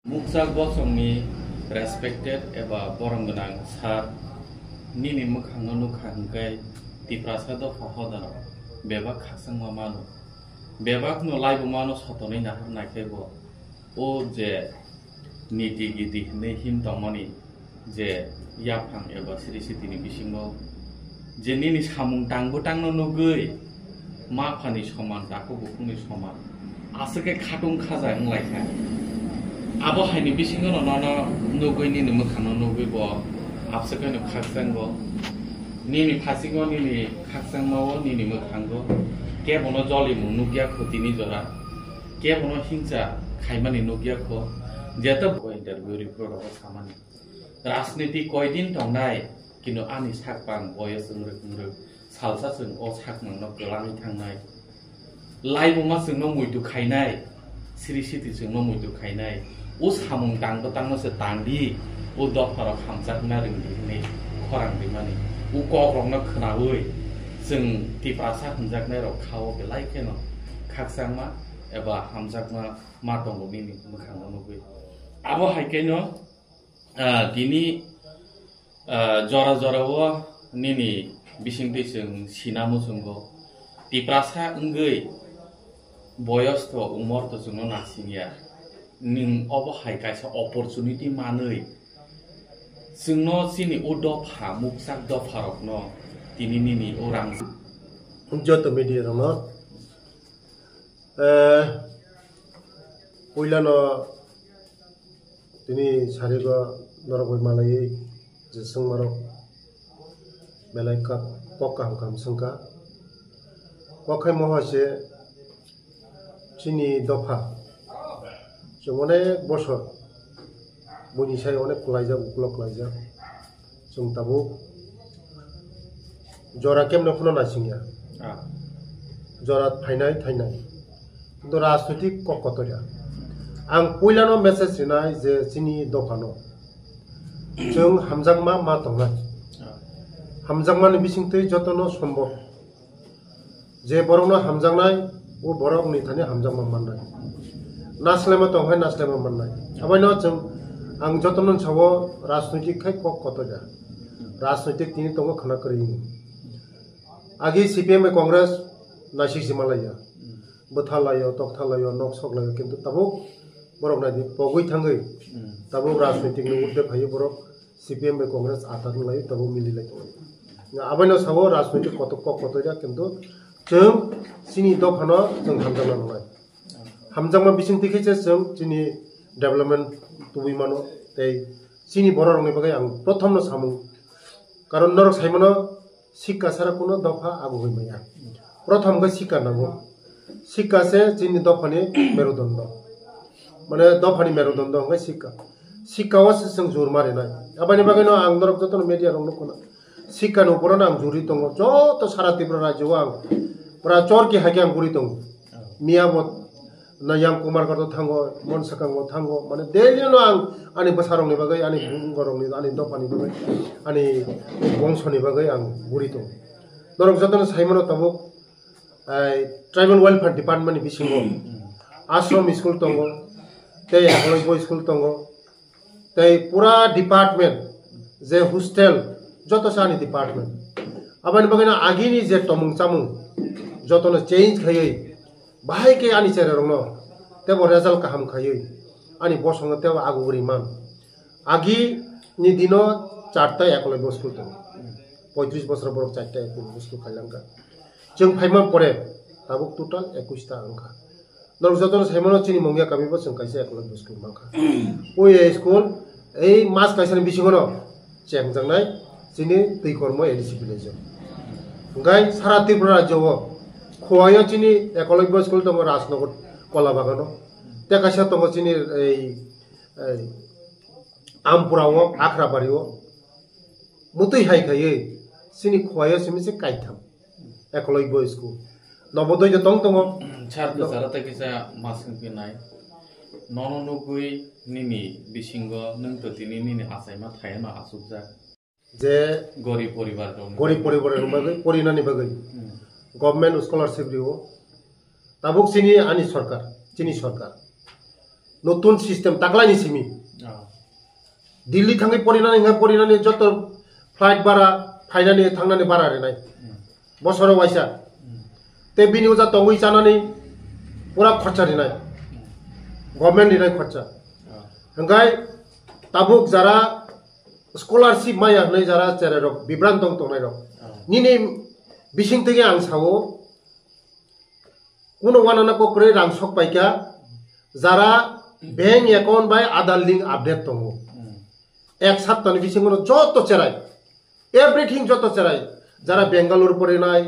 Muksak Bosongni respected eba boronggonang sar nini mukhang nukhangai tiprasa do fahodano bebak khasang mamano bebak no laibu mano sotoni nahar naikebo o je niti giti ne him tomoni je yaphang eba siri sitini bisingo je nini samung tangbo tangno nugui ma phani soman dako bukungni soman asake khatung khaja nglaikha abo haini bisingo no nugui nini mukhang nugui bo absake no khaksango nini phasingo nini khaksangmo nini mukhango kebono joli mu nugya khotini jora kebono hingsa khaimani nugya kho jeta ko interview report ro samani राजनीति कयदिन दंनाय किनु आनि साकपां बयस उंग्रो salsa जों अ साकमांनो गोलाङै थांनाय लाइबुमा जोंनो मुइदु खायनाय सिरि city जोंनो मुइदु खायनाय उ सामुं दांबो दांनोसो दांदि उ दफार खामजाकना रोंदि ने खरां दिमानि उ कग्रंनो खोनावै जों तिपासा हनजाकनाय र खाव बेलायखेनो खाकसांमा एबा हामजाकमा मा दंगो बिनि मोखाङाव नुबै आबो हायकेनो dini jora-jorawo nini bising bising sinamu sunggo tiprasa enggei boyos to umur to sungno nasinya ning obo hai kaisa opportunity manei sungno sini odo pha muksak do pharokno tini nini orang joto media rono oilano tini sarigo norogoi malai je sungmarok belai ka pokam kam sungka pokai mohase chini dofa jomone bosor boni sai onek kulaija uklok kulaija sung tabu jora kemno phono nasingya jora thainai কিন্তু রাজনৈতিক ককতরিয়া आं पहिलानो message रिनाय जे सिनि दखानो जों हामजांमा मा दंनाय हामजांमानि बिसिंतै जतनो सम्भव जे बरंनो हामजांनाय ओ बरंनि थाने हामजांमा माननाय नासलेमा दंहाय नासलेमा माननाय आबायनो जों आं जतनो सावो राजनैतिक खाय ककतरिया राजनैतिक तिनि दंगो खाना करि आगि सीपीएम कांग्रेस नासिक जिमालाया बोथालायो तकथालायो नकसकलायो किन्तु Tabo borok nadi pogoi thangai tabo rajnaitik ni udde phayo borok CPM be congress atar lai tabo mili lai abaino sabo rajnaitik koto ja kintu जों sini dokhano जों hamjangna nai hamjangma bising tikhe जों sini development tubi mano tei sini borok ni bagai ang prothom no samung karon norok saimono sikka sara kono dofa agu hoi maya prothom ga sikka nago sikka se sini dofani merudondo মানে দফানি মেরুদণ্ড হঙ্গাই শিক্ষাও जों जुर मारिनाय आबानि बागैनो आं नरक जतन media रंनो कोना शिक्षानि उपरानो आं जुरि दङ जत सारा त्रिपुरा राज्योआव आं पुरा चरकी हाके आं गुरि दङ मियाबत नायां कुमारगढ़ थांगो मनसाकांगो थांगो माने डेलिनो आं आनि बसारंनि बागै आनि बुंगरंनि आनि दफानि बागै आनि बंशनि बागै आं गुरि दङ नरक जतन साइमनो ताबो ट्राइबल वेलफेयर डिपार्टमेन्टनि बिसिङाव आश्रम स्कुल दङ तै एकलय बय स्कुल दंगो तै पूरा डिपार्टमेंट जे हॉस्टेल जतो सानि डिपार्टमेंट आबानि बागैना आगिनि जे तमुं चामुं जतनो चेंज खायै बाहाय के आनि चेरे रंनो तेबो रिजल्ट काहाम खायै आनि बसंग तेबो आगुगुरि मान आगि नि दिनो चारटा एकलय बय स्कुल दं 35 বছর बरक चारटा एकलय बय स्कुल खायलांका जों फाइमा परे ताबुक टोटल 21 टा अंका नरक जतन साइमनो चिनि मंगिया काबिबो जों काइसे एकलय स्कुल माखा ओइ स्कुल ए मास काइसेनि बिसिङनो चेंजांनाय चिनि दैखरमो एलिजिबिलिजो गाय सारा त्रिपुरा राज्योआव खवायो चिनि एकलय स्कुल दङ राजनगर कलाबागानो ते काइसे दङ चिनि ए आमपुराव आख्राबारियाव मुतै हायखायै चिनि खवायो सिमिसे काइथाम एकलय स्कुल नबोदय जो दं दङ चार जाराता किसा मासं पिनाय नननगुइ निनि बिसिंगो नों तो तिनि निनि आसायमा थायना आसुकजा जे गरीब परिवार दं गरीब परिवार बागै परिनानि बागै गभर्नमेंट स्कॉलरशिप रिओ ताबुक सिनि आनि सरकार चिनि सरकार notun system taklani simi Delhi thangai porinani joto flight bara phainani thangnani bara renai bosoro waisa te bini uja tongui chanani pura kharcha renai government renai kharcha hangai tabuk jara scholarship maya hnai jara chererok bibrantong tongnai rok nini bising tege ang sawo kuno wanana ko kre rang sok paika jara bank account by Aadhaar link update tongo ek saptani bisingono joto cherai everything joto cherai jara Bangalore porinai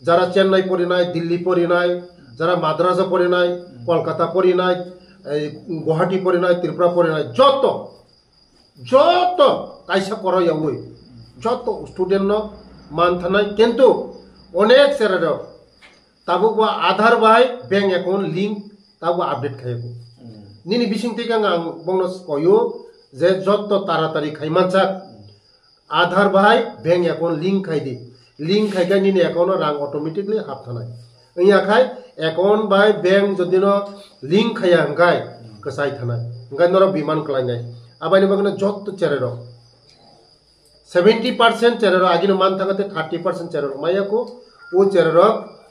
jara Chennai porinai Delhi porinai jara Madras porinai Kolkata porinai Guwahati porinai Tripura porinai joto kaisa koro yawoi joto student no manthanai kintu onek serero tabuk wa Aadhaar by bank account link tabu update khayego nini bising tega ngang bongnos koyo je joto taratari khaimanchak Aadhaar by bank account link khaidi link khaiga nini account rang automatically hapthanai iya khai account by bank jodino link khaya ngai kasai thanai ngai noro biman klainai abani bagna joto cherero 70% cherero agino man thangate 30% cherero mayako o cherero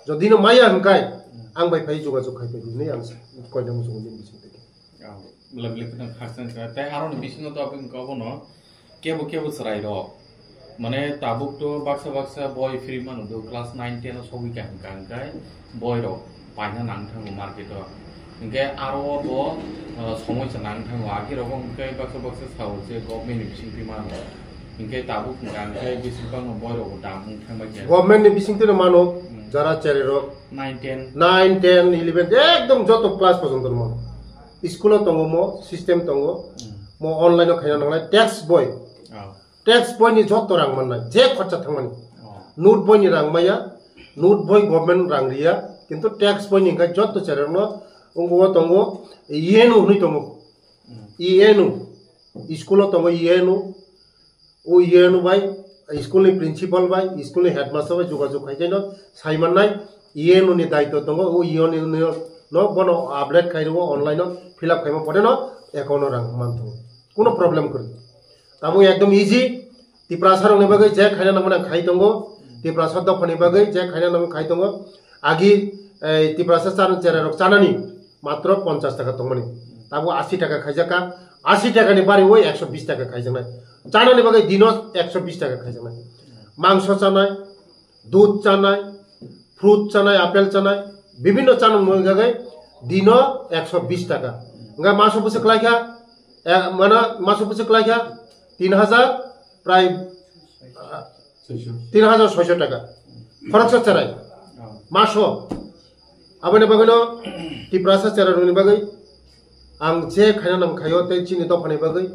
jodino maya ngai ang bai phai jugajuk khai pe ni ang koina musung ni bising tege लगले खन खासन का ते आरो बिसिनो तो अपन कहबो न केबो सराय रो माने ताबुक तो बाक्सा बॉय फ्री मान दो क्लास 9 10 सबि गांगाय बॉय रो पाइना नांग थांगो मार्केट इंगे आरो बो समय से नांग थांगो आगे रो इंगे बाक्सा साव जे गवर्नमेंट बिसिं फ्री मान इंगे ताबुक गांगाय बिसिं बांग बॉय रो दाम थांबाय गवर्नमेंट नि बिसिं ते मानो जरा चेरे रो 9 10 11 एकदम जतो क्लास पर्यंत मानो school tongo mo system tongo mo online o khayna nanglai tax boy ni joto rang mannai je kharcha thangmani note boy ni rang maya note boy government rang ria kintu tax boy ni ga joto cherno ungo tongo yenu ni tongo yenu school tongo yenu o yenu bai school ni principal bai school ni headmaster bai jogajog khaijeno saimannai yenu ni daito tongo o yenu no bono update khairo online no fill up khaimo pore no account rang mantho kuno problem kori tabu ekdom easy tiprasar ni bagai je khaina namana khai tongo tiprasar do phani bagai je khaina nam khai tongo agi tiprasar charan chera rok chanani matro 50 টাকা tongmani tabu 80 টাকা khaijaka 80 টাকা ni bari oi 120 টাকা khaijanai chanani bagai dino 120 টাকা khaijanai mangso chanai dudh chanai fruit chanai apple chanai বিভিন্ন চানং মগাগাই দিনো 120 টাকা nga মাসো পুছে ক্লাইখা মানে মাসো পুছে ক্লাইখা 3000 প্রায় 3600 টাকা খরচ চারাই মাসো আবনে বাগনো টিপ্রাসা চারানি বাগৈ আং যে খাইনা নাম খাইও তে চিনি দফানি বাগৈ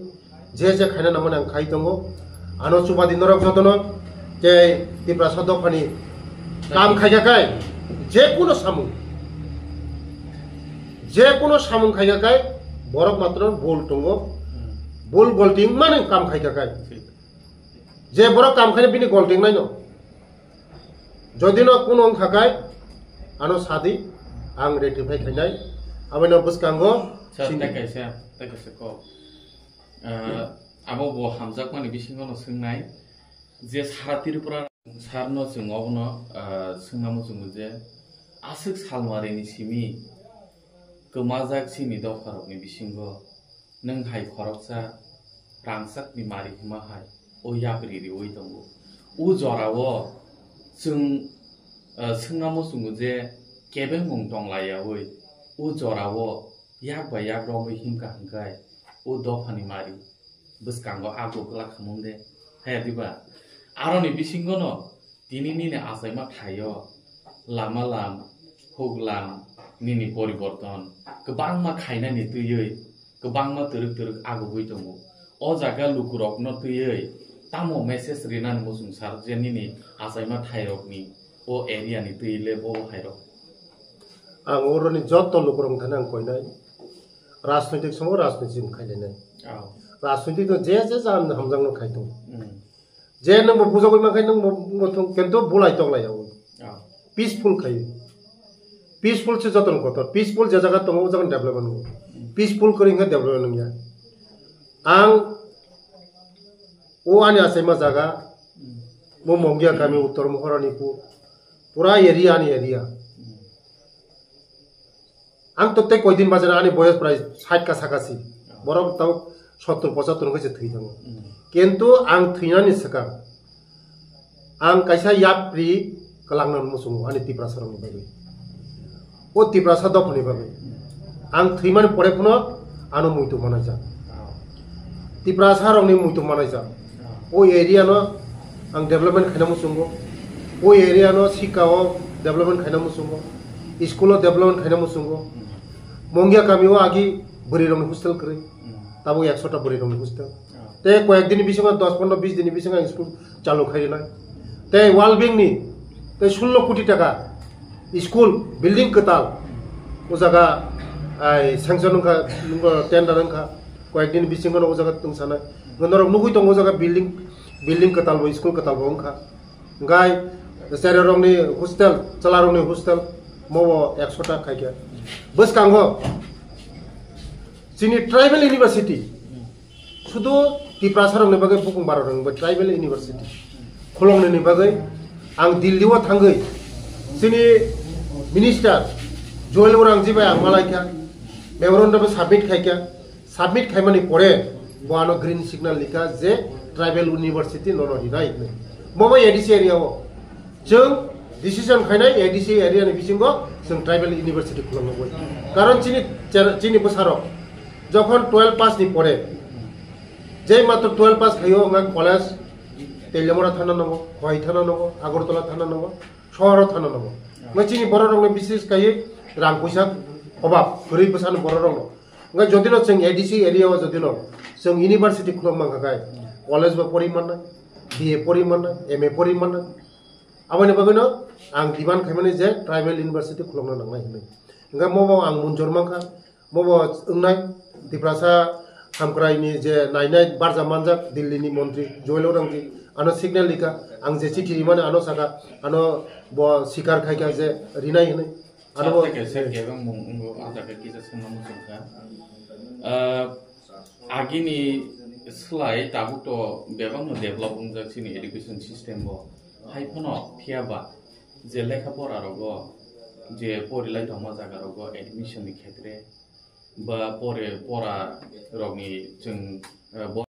যে খাইনা নাম আং খাই দङ আনো সুবাদি নরক যতন যে টিপ্রাসা দফানি কাম খাইগাকাই যে কোনো সামুং খাইগাকাই বরক মাত্র বল টঙ্গো বল গোল্টিং মানে কাম খাইগাকাই যে বরক কাম খাইনে বিনি গোল্টিং নাই ন যদি ন কোনো খাকাই আনো সাদি আং রেটিফাই খাইনাই আবেন বসকাঙ্গো তাকাইছে ক আবো ব হামজাক মানে বিসিঙ্গ ন সোंनाय যে সারা ত্রিপুরা सारनो जोंनो सोंनामो जोङो जे आसुक सालमारिनि सिमी गोमाजाक सिनि दफारकनि बिसिंगो नों हाय खरकसा रांसाकनि मारि हिमाहाय ओ याब्रिरि ओइ दंगो उ जरावो जों सोंनामो जोङो जे केबे मुं दंलाया ओइ उ जरावो याक बा याक रमै हिमका हंगाय उ दफानि मारि बसकांगो आगो गला खमुंदे हायादिबा आरोनि बिसिंगो न दिनै निने आसाइमा थायो लामा लाम हुगलाम निनि परिवर्तन गोबां मा खायनानि तैयै गोबां मा तरक आगुबै दङ अ जागा लुकुरक न तैयै तामो मेसेज रिनान मुसुंसार जे निनि आसाइमा थायरकनि ओ एरियानि तैले बो हायरक आं अरनि जत्त लुकुरं थाना आं कइनाय राजनैतिक समाव राजनीति खायनाय राजनीति जे जान हामजां न खायतो जे नों बुजागै माखाय नों मथं किन्तु बुलाय तंलायाव पीसफुल खायो पीसफुल से जतन कत पीसफुल जे जागा दङ जागन development peaceful kering ka development ya ang o ani asema jaga mo mongia kami uttor mohorani pura area ni area ang totte koidin bazar ani boyas price 60 ka sakasi borok tau 70 75 ka je thoi dang কিন্তু ang thina ni saka ang kaisa yapri kalangnan musung ani tiprasarang ni bagai o tiprasa dok ni bagai ang thiman pore puno ano muito manaja tiprasarang ni muito manaja o area no ang development khana musungo o area no sikao development khana musungo school development khana musungo mongia kamiwa agi buri rong hostel kre tabo 100 ta buri rong hostel te কয়েকদিন বিসঙ্গে 10-15-20 দিন বিসঙ্গে school চালু খাই না te wall bank ni te 16 কোটি টাকা school building কতাল ও জায়গা I sanction কা tender কা কয়েকদিন বিসঙ্গে ও জায়গা তুং সানা গনর নুগুই তং ও জায়গা বিল্ডিং কতাল বো স্কুল কতাল বো কা গাই সেরে রং ni hostel চালা রং ni hostel মো 100 টাকা খাইয়া বস কাঙ্গ চিনি ট্রাইবাল ইউনিভার্সিটি শুধু tiprasarang ni bagai bukung barorang ba tribal university khulong ni bagai ang Delhi wa thangai sini minister joel urang jibai ang malai kya memorandum submit khaimani pore boano green signal lika je tribal university no hinai moba ADC area o jeng decision khainai ADC area ni bisingo jeng tribal university khulong boi karon chini bosaro jokhon 12 pass ni pore যে মাত্র 12 pass খাইও nga college Teliamura থানা নব খয় থানা নব আগরতলা থানা নব শহর থানা নব মচিনি বড় রং বিশেষ কাই রাং পয়সা অভাব গরিব বসান বড় রং nga যদিন जों এডিসি এরিয়া যদিন जों ইউনিভার্সিটি খুলম মাখাই কলেজ বা পরিমাণ না বিএ পরিমাণ না এমএ পরিমাণ না আবানি বাগনো আং দিবান খাইমানি যে ট্রাইবাল ইউনিভার্সিটি খুলমনা নাংনাই হই nga মবো আং মুনজর মাখা মবো ওংনাই দিপ্রাসা Hamkrai ni je nainai barja manjak Delhi ni mantri Joel Orangji ano signal lika ang je chithi mane ano saka ano bo sikar khaika je rinai hinai ano bo ke ser ke bang mung ngo ada ke kisa sunna musungka agini slai tabu to bebang no develop ungjak sini education system bo haiphono phiaba je lekha pora rogo je porilai thoma jaga rogo admission ni khetre ba pore pora rogni जों